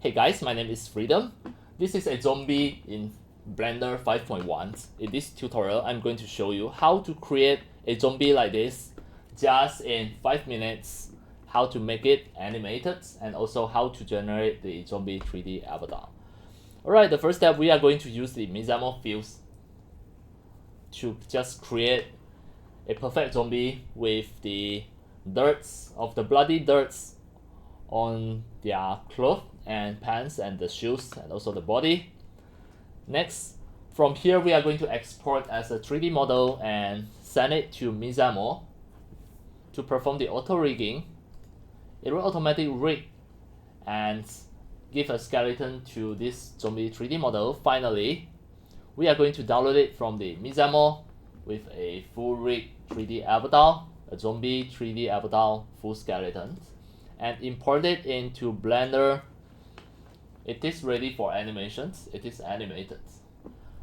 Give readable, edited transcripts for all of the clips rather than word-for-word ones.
Hey guys, my name is Freedom. This is a zombie in Blender 5.1. In this tutorial, I'm going to show you how to create a zombie like this just in 5 minutes, how to make it animated, and also how to generate the zombie 3D avatar. Alright, the first step, we are going to use the Mixamo Fuse to just create a perfect zombie with the dirts of the bloody dirts on their clothes and pants and the shoes and also the body. Next, from here we are going to export as a 3D model and send it to Mixamo to perform the auto rigging. It will automatically rig and give a skeleton to this zombie 3D model. Finally, we are going to download it from the Mixamo with a full rig 3D avatar, a zombie 3D avatar full skeleton, and import it into Blender. It is ready for animations. It is animated.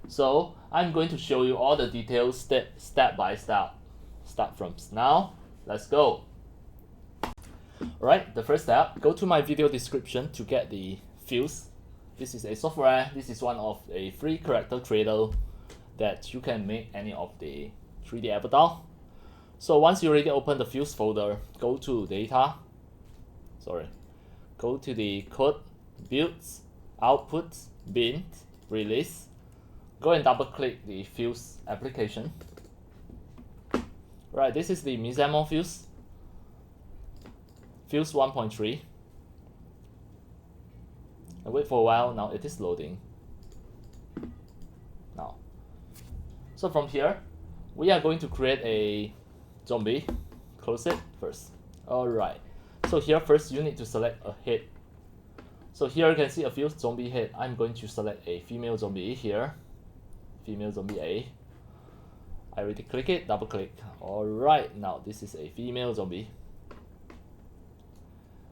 So I'm going to show you all the details step by step. Start from now. Let's go. Alright, the first step, go to my video description to get the Fuse. This is a software. This is one of a free character creator that you can make any of the 3D avatar. So once you already open the Fuse folder, go to data. Go to the code, builds, output, bin, release. Go and double click the Fuse application. Right, this is the Mixamo Fuse. Fuse 1.3. And wait for a while, now it is loading. Now. So from here, we are going to create a zombie. Close it first. Alright. So here first you need to select a head. So here you can see a few zombie head. I'm going to select a female zombie here. Female zombie A. I already click it, double click. Alright, now this is a female zombie.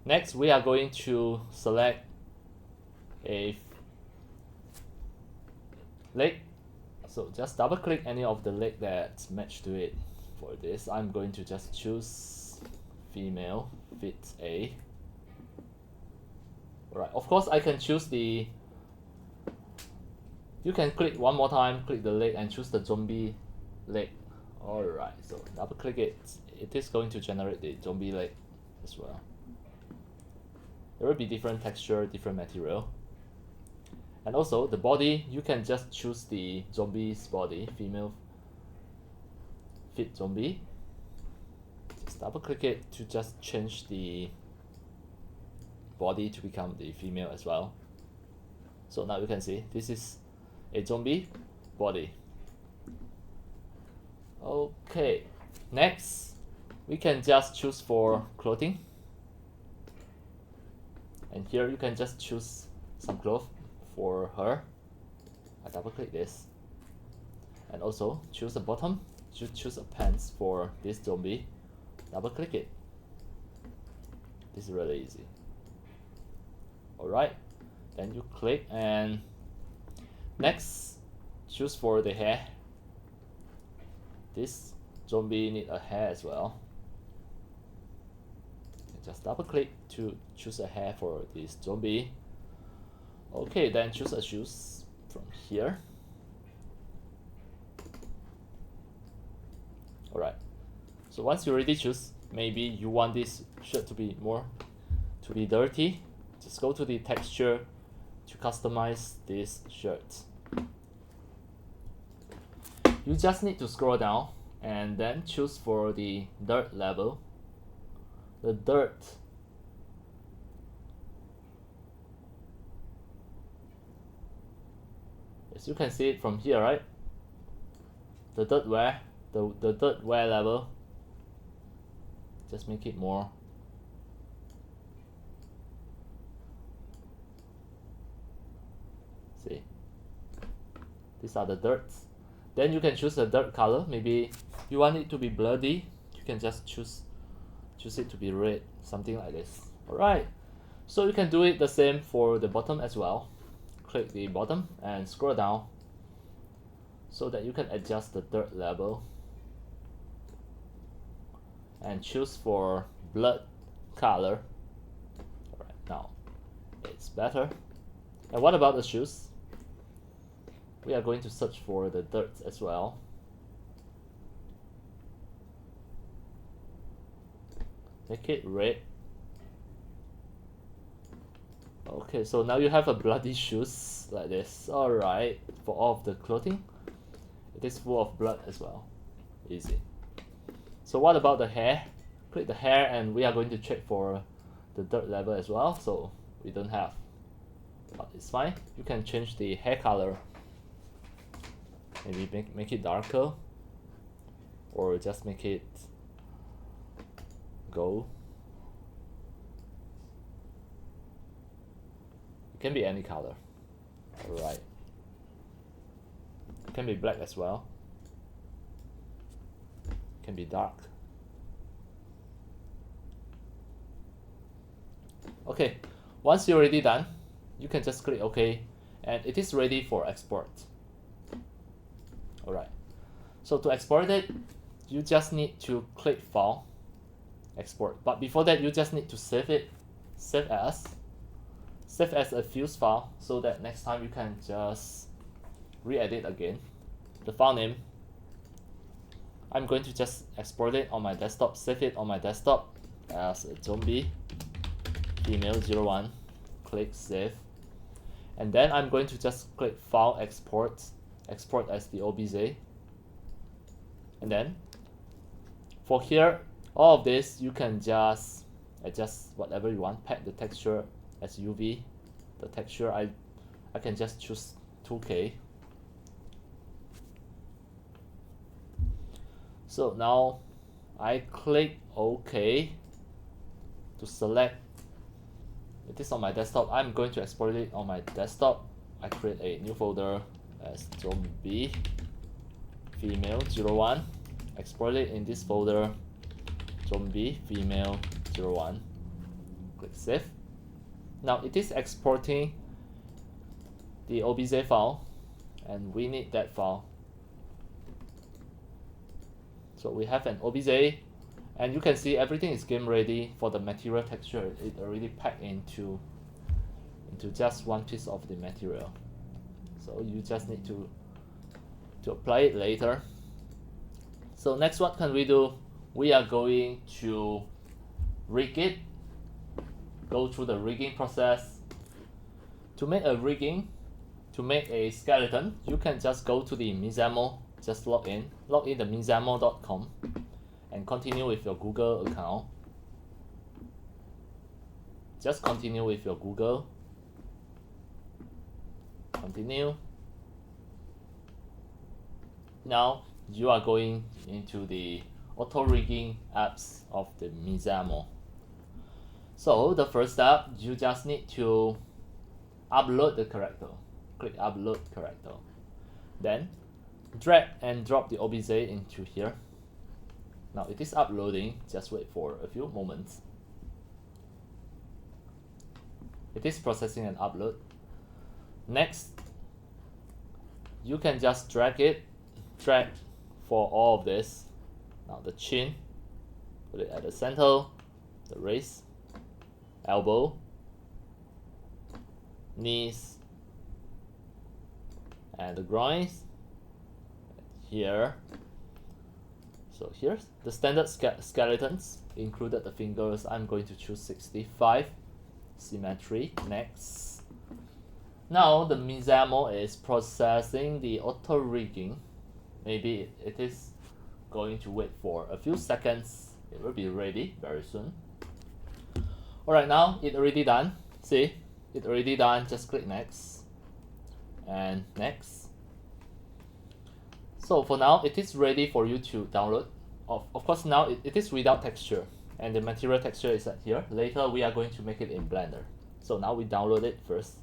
Next we are going to select a leg. So just double click any of the leg that's matched to it. For this, I'm going to just choose female fit A. Alright, of course I can choose the, you can click one more time, click the leg and choose the zombie leg. Alright, so double click it. It is going to generate the zombie leg as well. There will be different texture, different material. And also the body, you can just choose the zombie's body, female fit zombie. Just double click it to just change the body to become the female as well. So now you can see this is a zombie body. Okay, next we can just choose for clothing. And here you can just choose some clothes for her. I double click this. And also choose the bottom. Choose a pants for this zombie. Double click it. This is really easy. Alright, then you click and next choose for the hair. This zombie need a hair as well. Just double click to choose a hair for this zombie. Okay, then choose a shoes from here. Alright, so once you already choose, maybe you want this shirt to be dirty, just go to the texture to customize this shirt. You just need to scroll down and then choose for the dirt level. The dirt. As you can see it from here, right? The dirt wear, the dirt wear level. Just make it more. See, these are the dirts. Then you can choose the dirt color. Maybe you want it to be bloody. You can just choose it to be red, something like this. Alright, so you can do it the same for the bottom as well. Click the bottom and scroll down so that you can adjust the dirt level and choose for blood color. Alright, now It's better. And what about the shoes? We are going to search for the dirt as well. Make it red. Okay, so now you have a bloody shoes like this. Alright, for all of the clothing, it is full of blood as well. Easy. So what about the hair? Click the hair and we are going to check for the dirt level as well. So we don't have, but it's fine. You can change the hair color. Maybe make it darker, or just make it gold. It can be any color. Alright. It can be black as well. It can be dark. Okay, once you're already done, you can just click OK and it is ready for export. Alright, so to export it, you just need to click File, Export. But before that, you just need to save it, save as a Fuse file, so that next time you can just re-edit again. The file name, I'm going to just export it on my desktop, save it on my desktop as a zombie female 01, click Save, and then I'm going to just click File, Export as the OBJ, and then for here, all of this you can just adjust whatever you want. Pack the texture as UV. The texture I can just choose 2K. So now I click OK to select. It is on my desktop. I'm going to export it on my desktop. I create a new folder as zombie female 01. Export it in this folder, zombie female 01. Click Save. Now it is exporting the OBJ file, and we need that file. So we have an OBJ, and you can see everything is game ready for the material texture. It already packed into just one piece of the material. So you just need to apply it later. So next, what can we do? We are going to rig it. Go through the rigging process. To make a rigging, to make a skeleton, you can just go to the Mixamo, just log in the mixamo.com and continue with your Google account. Just continue with your Google. Continue. Now you are going into the auto rigging apps of the Mixamo. So the first step, you just need to upload the character. Click upload character. Then drag and drop the OBJ into here. Now it is uploading, just wait for a few moments. It is processing an upload. Next, you can just drag for all of this. Now the chin, put it at the center, the waist, elbow, knees, and the groins here. So here's the standard skeletons, included the fingers. I'm going to choose 65, symmetry. Next. Now the Mixamo is processing the auto rigging. Maybe it is going to wait for a few seconds. It will be ready very soon. Alright, now it already done. See, it already done. Just click next and next. So for now, it is ready for you to download. Of course, now it is without texture, and the material texture is at here. Later we are going to make it in Blender. So now we download it first.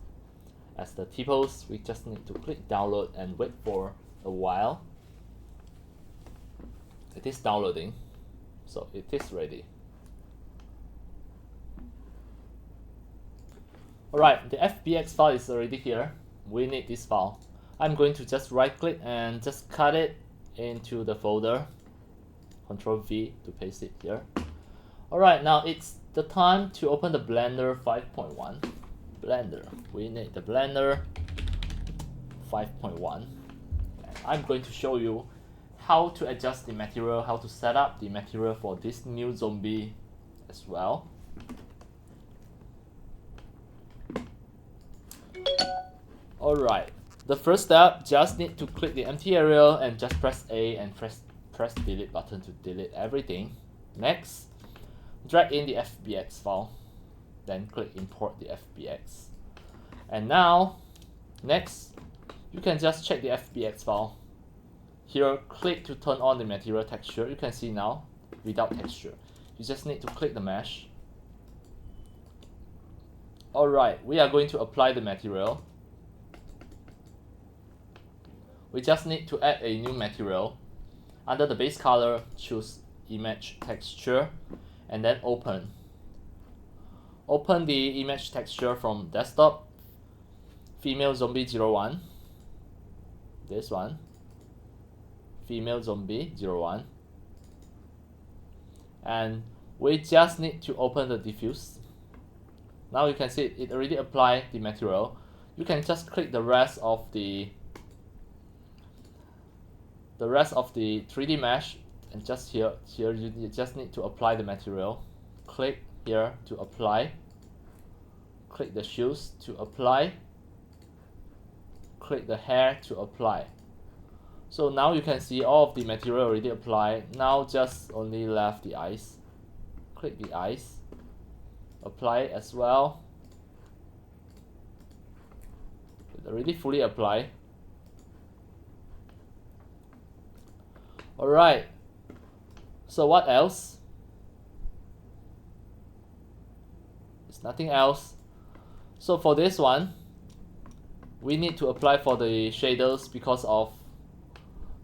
As the T-pose, we just need to click download and wait for a while. It is downloading, so it is ready. Alright, the FBX file is already here. We need this file. I'm going to just right click and just cut it into the folder. Ctrl V to paste it here. Alright, now it's the time to open the Blender 5.1. Blender. We need the Blender 5.1. I'm going to show you how to adjust the material, how to set up the material for this new zombie as well. Alright, the first step, just need to click the empty area and just press A and press delete button to delete everything. Next, drag in the FBX file, then click import the FBX. And now, next, you can just check the FBX file. Here, click to turn on the material texture. You can see now, without texture. You just need to click the mesh. Alright, we are going to apply the material. We just need to add a new material. Under the base color, choose image texture and then open. Open the image texture from desktop, female zombie 01. This one, female zombie 01. And we just need to open the diffuse. Now you can see it already applied the material. You can just click the rest of the 3D mesh, and just here you just need to apply the material. Click here to apply. Click the shoes to apply. Click the hair to apply. So now you can see all of the material already applied. Now just only left the eyes. Click the eyes. Apply it as well. It's already fully applied. Alright. So what else? It's nothing else. So for this one, we need to apply for the shaders because of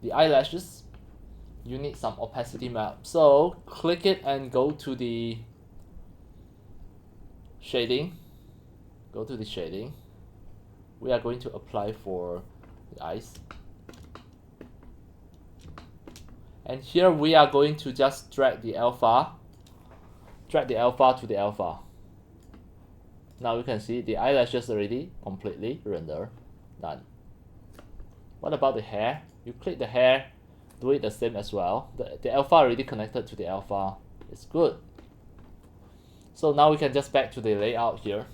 the eyelashes. You need some opacity map. So click it and go to the shading. Go to the shading. We are going to apply for the eyes. And here we are going to just drag the alpha to the alpha. Now you can see the eyelashes already completely rendered. Done. What about the hair? You click the hair, do it the same as well. The alpha already connected to the alpha. It's good. So now we can just back to the layout here.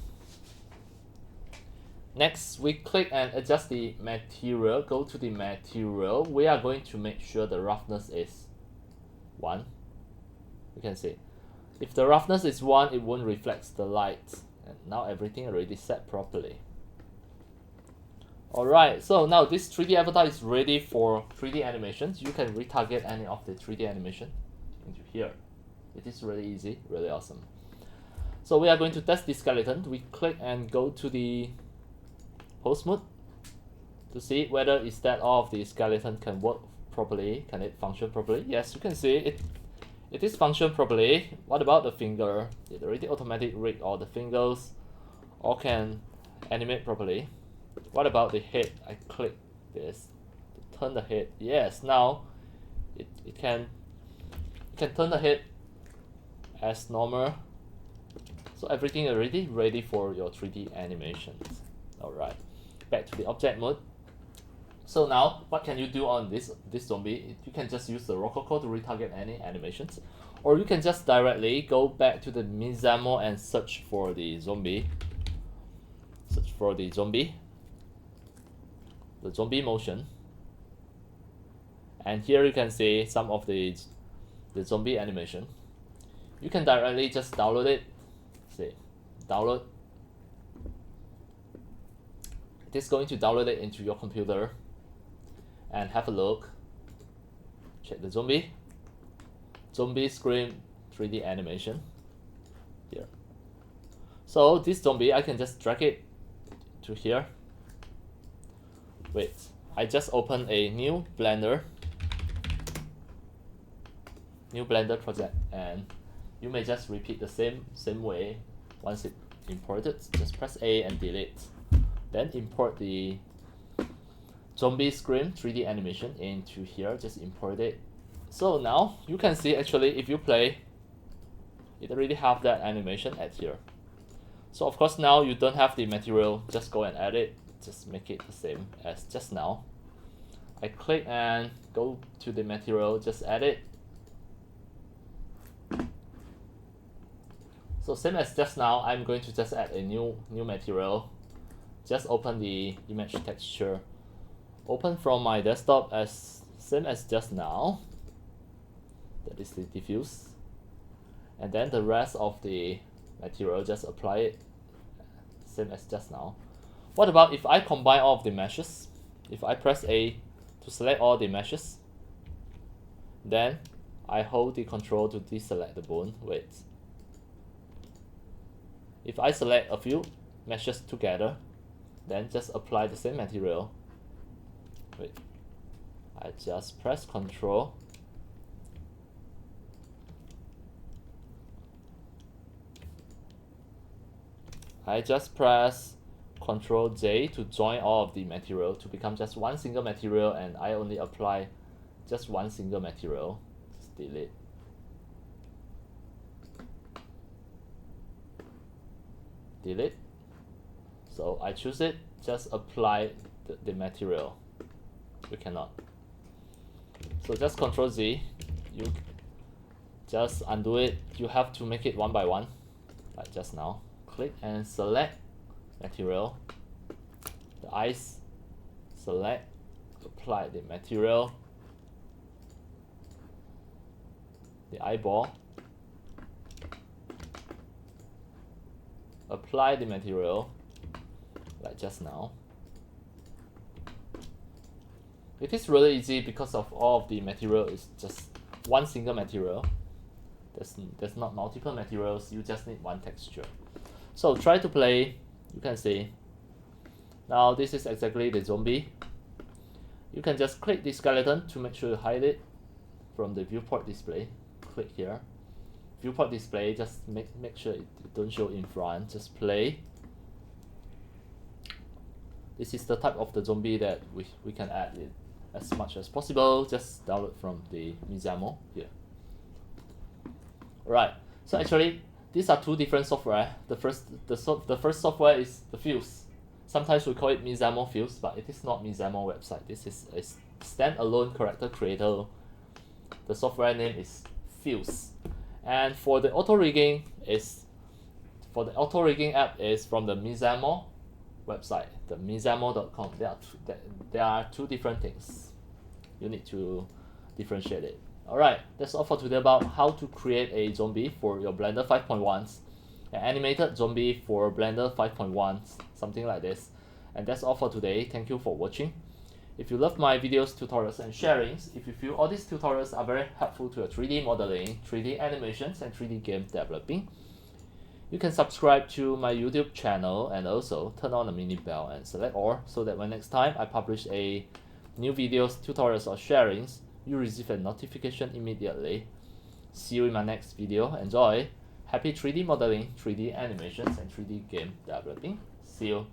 Next, we click and adjust the material. Go to the material. We are going to make sure the roughness is 1. You can see. If the roughness is 1, it won't reflect the light. And now everything already set properly. Alright, so now this 3D avatar is ready for 3D animations. You can retarget any of the 3D animation into here. It is really easy, really awesome. So we are going to test the skeleton. We click and go to the pose mode to see whether is that all of the skeleton can work properly. Can it function properly? Yes, you can see it is function properly. What about the finger? It already automatically rig all the fingers, or can animate properly. What about the head? I click this to turn the head. Yes, now it can turn the head as normal. So everything already ready for your 3D animations. Alright, back to the object mode. So now, what can you do on this zombie? You can just use the Rococo to retarget any animations, or you can just directly go back to the Mixamo and search for the zombie. Search for the zombie motion, and here you can see some of the zombie animation. You can directly just download it. See, download. It is going to download it into your computer and have a look. Check the zombie scream 3D animation here. So this zombie, I can just drag it to here. Wait, I just opened a new Blender project, and you may just repeat the same way. Once it imported, just press A and delete. Then import the zombie scream 3D animation into here. Just import it. So now you can see actually if you play, it already have that animation at here. So of course now you don't have the material, just go and edit, just make it the same as just now. I click and go to the material, just edit. So same as just now, I'm going to just add a new material. Just open the image texture. Open from my desktop as same as just now. That is the diffuse. And then the rest of the material, just apply it same as just now. What about if I combine all of the meshes? If I press A to select all the meshes, then I hold the control to deselect the bone. Wait. If I select a few meshes together, then just apply the same material. Wait. I just press Control. I just press Control J to join all of the material to become just one single material, and I only apply just one single material. Just delete. Delete. So I choose it, just apply the material. You cannot. So just Control Z, you just undo it. You have to make it one by one, like just now. Click and select material, the eyes, select, apply the material, the eyeball, apply the material, like just now. It is really easy because of all of the material is just one single material. There's not multiple materials, you just need one texture. So try to play, you can see. Now this is exactly the zombie. You can just click the skeleton to make sure you hide it from the viewport display. Click here. Viewport display, just make sure it don't show in front, just play. This is the type of the zombie that we can add it as much as possible. Just download from the Mixamo here. Alright, so actually these are two different software. The first software is the Fuse. Sometimes we call it Mixamo Fuse, but it is not Mixamo website. This is a standalone character creator. The software name is Fuse. And for the auto rigging app is from the Mixamo website, the mixamo.com. There are two different things. You need to differentiate it. Alright, that's all for today about how to create a zombie for your Blender 5.1s, an animated zombie for Blender 5.1s, something like this. And that's all for today. Thank you for watching. If you love my videos, tutorials and sharings, if you feel all these tutorials are very helpful to your 3D modeling, 3D animations and 3D game developing, you can subscribe to my YouTube channel and also turn on the mini bell and select all, so that when next time I publish a new videos, tutorials or sharings, you receive a notification immediately. See you in my next video. Enjoy! Happy 3D modeling, 3D animations and 3D game developing. See you!